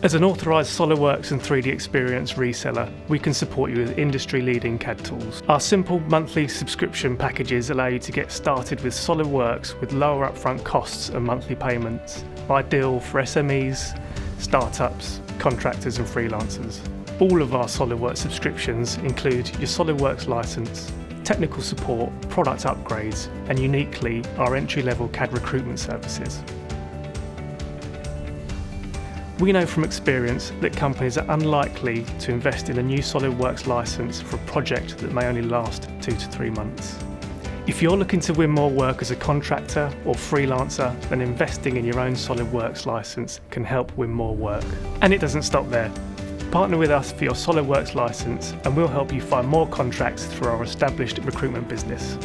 As an authorised SOLIDWORKS and 3D Experience reseller, we can support you with industry-leading CAD tools. Our simple monthly subscription packages allow you to get started with SOLIDWORKS with lower upfront costs and monthly payments, ideal for SMEs, startups, contractors and freelancers. All of our SOLIDWORKS subscriptions include your SOLIDWORKS licence, technical support, product upgrades, and uniquely, our entry-level CAD recruitment services. We know from experience that companies are unlikely to invest in a new SOLIDWORKS licence for a project that may only last 2 to 3 months. If you're looking to win more work as a contractor or freelancer, then investing in your own SOLIDWORKS licence can help win more work. And it doesn't stop there. Partner with us for your SOLIDWORKS licence and we'll help you find more contracts through our established recruitment business.